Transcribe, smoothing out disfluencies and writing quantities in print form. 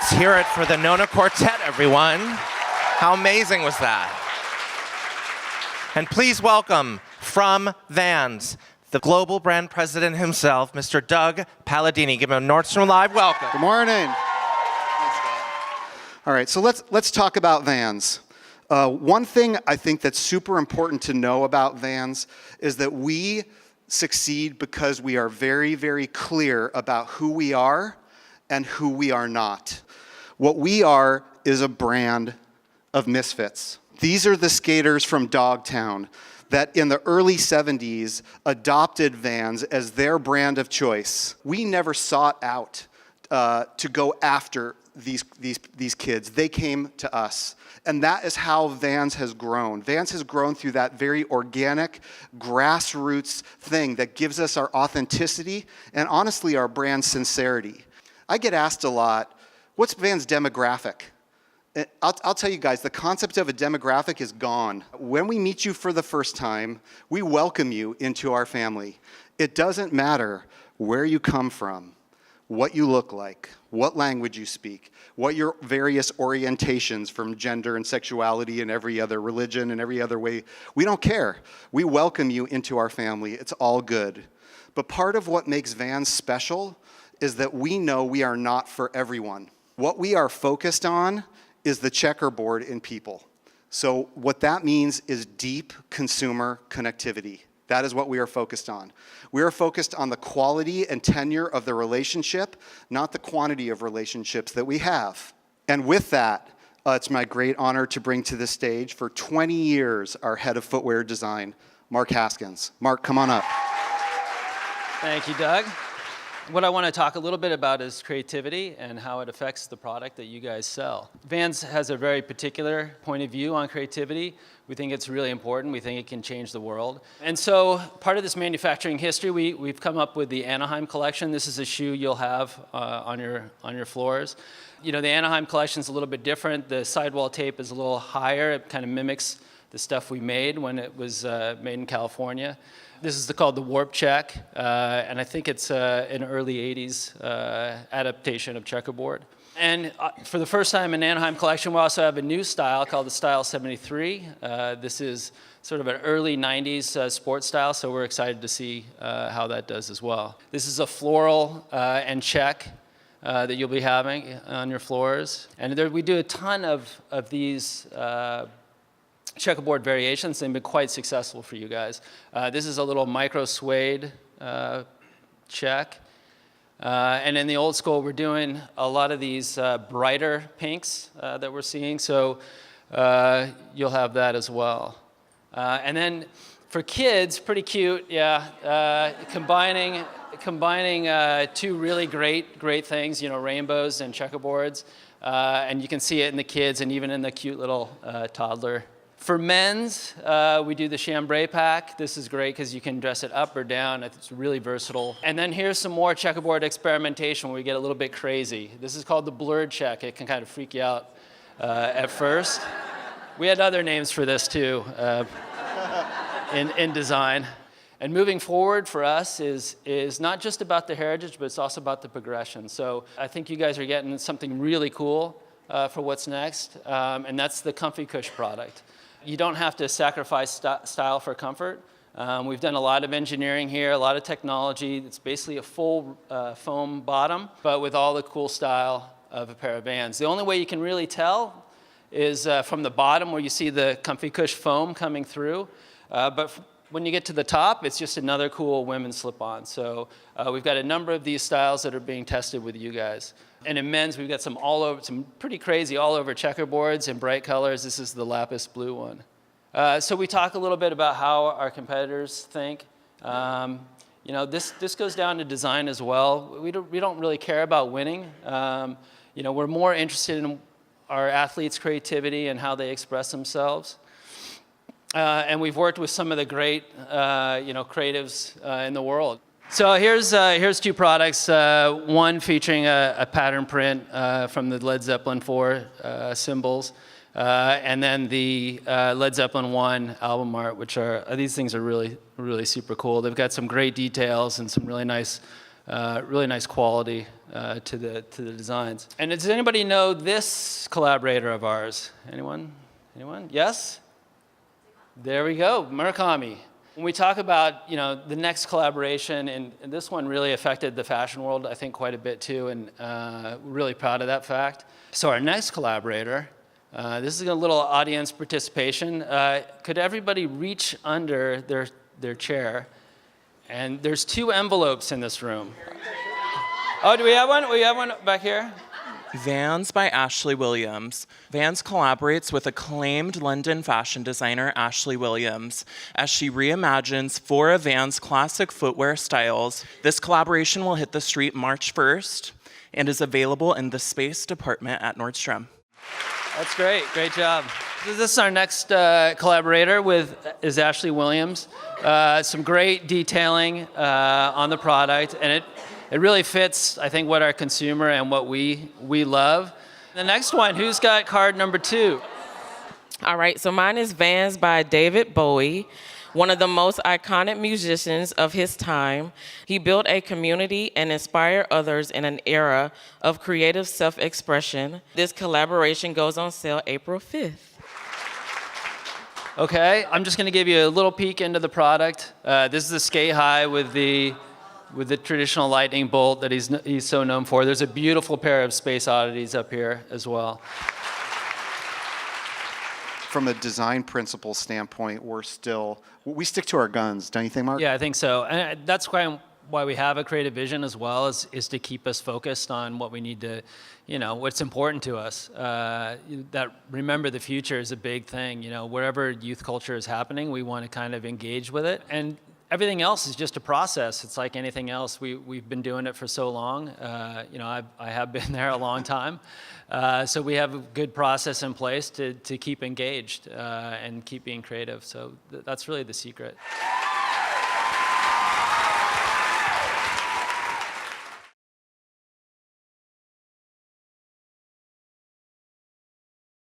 Let's hear it for the NONA Quartet, everyone. How amazing was that? And please welcome from Vans, the global brand president himself, Mr. Doug Palladini. Give him a Nordstrom Live welcome. Good morning. All right, so let's talk about Vans. One thing I think that's super important to know about Vans is that we succeed because we are very, very clear about who we are and who we are not. What we are is a brand of misfits. These are the skaters from Dogtown that in the early 70s adopted Vans as their brand of choice. We never sought out to go after these kids. They came to us. And that is how Vans has grown. Vans has grown through that very organic, grassroots thing that gives us our authenticity and honestly our brand sincerity. I get asked a lot, what's Vans' demographic? I'll tell you guys, the concept of a demographic is gone. When we meet you for the first time, we welcome you into our family. It doesn't matter where you come from, what you look like, what language you speak, what your various orientations from gender and sexuality and every other religion and every other way. We don't care. We welcome you into our family. It's all good. But part of what makes Vans special is that we know we are not for everyone. What we are focused on is the checkerboard in people. So what that means is deep consumer connectivity. That is what we are focused on. We are focused on the quality and tenure of the relationship, not the quantity of relationships that we have. And with that, it's my great honor to bring to the stage for 20 years our head of footwear design, Mark Haskins. Mark, come on up. Thank you, Doug. What I want to talk a little bit about is creativity and how it affects the product that you guys sell. Vans has a very particular point of view on creativity. We think it's really important. We think it can change the world. And so part of this manufacturing history, we've come up with the Anaheim collection. This is a shoe you'll have on your floors. You know, the Anaheim collection is a little bit different. The sidewall tape is a little higher. It kind of mimics the stuff we made when it was made in California. This is called the Warp Check, and I think it's an early 80s adaptation of checkerboard. And for the first time in Anaheim collection, we also have a new style called the Style 73. This is sort of an early 90s sports style, so we're excited to see how that does as well. This is a floral and check that you'll be having on your floors. And we do a ton of these checkerboard variations. They've been quite successful for you guys. This is a little micro suede check. And in the old school, we're doing a lot of these brighter pinks that we're seeing, so you'll have that as well. And then for kids, pretty cute, yeah, combining two really great things, you know, rainbows and checkerboards. And you can see it in the kids and even in the cute little toddler. For men's, we do the chambray pack. This is great because you can dress it up or down. It's really versatile. And then here's some more checkerboard experimentation where we get a little bit crazy. This is called the blurred check. It can kind of freak you out at first. We had other names for this too in design. And moving forward for us is not just about the heritage, but it's also about the progression. So I think you guys are getting something really cool for what's next, and that's the Comfy Cush product. You don't have to sacrifice style for comfort. We've done a lot of engineering here, a lot of technology. It's basically a full foam bottom, but with all the cool style of a pair of Vans. The only way you can really tell is from the bottom where you see the Comfy Cush foam coming through. But when you get to the top, it's just another cool women's slip-on. So we've got a number of these styles that are being tested with you guys. And in men's, we've got some pretty crazy all-over checkerboards in bright colors. This is the lapis blue one. So we talk a little bit about how our competitors think. You know, this goes down to design as well. We don't really care about winning. You know, we're more interested in our athletes' creativity and how they express themselves. And we've worked with some of the great, you know, creatives in the world. So here's two products. One featuring a pattern print from the Led Zeppelin 4 symbols, and then the Led Zeppelin 1 album art, which these things are really super cool. They've got some great details and some really nice Really nice quality to the designs. And does anybody know this collaborator of ours? Anyone? Anyone? Yes? There we go, Murakami. When we talk about the next collaboration, and this one really affected the fashion world, I think, quite a bit too, and we're really proud of that fact. So our next collaborator, this is a little audience participation. Could everybody reach under their chair? And there's 2 envelopes in this room. Oh, do we have one? We have one back here? Vans by Ashley Williams. Vans collaborates with acclaimed London fashion designer Ashley Williams as she reimagines 4 of Vans' classic footwear styles. This collaboration will hit the street March 1st and is available in the space department at Nordstrom. That's great. Great job. This is our next collaborator is Ashley Williams. Some great detailing on the product, and it really fits, I think, what our consumer and what we love. The next one, who's got card number 2? All right, so mine is Vans by David Bowie, one of the most iconic musicians of his time. He built a community and inspired others in an era of creative self-expression. This collaboration goes on sale April 5th. Okay, I'm just going to give you a little peek into the product. This is the skate high with the traditional lightning bolt that he's so known for. There's a beautiful pair of Space Oddities up here as well. From a design principle standpoint, we stick to our guns, don't you think, Mark? Yeah, I think so. And that's why we have a creative vision as well, is to keep us focused on what we need to, what's important to us. That remember the future is a big thing. Wherever youth culture is happening, we want to kind of engage with it. And everything else is just a process. It's like anything else. We've been doing it for so long. I have been there a long time. So we have a good process in place to keep engaged and keep being creative. So that's really the secret.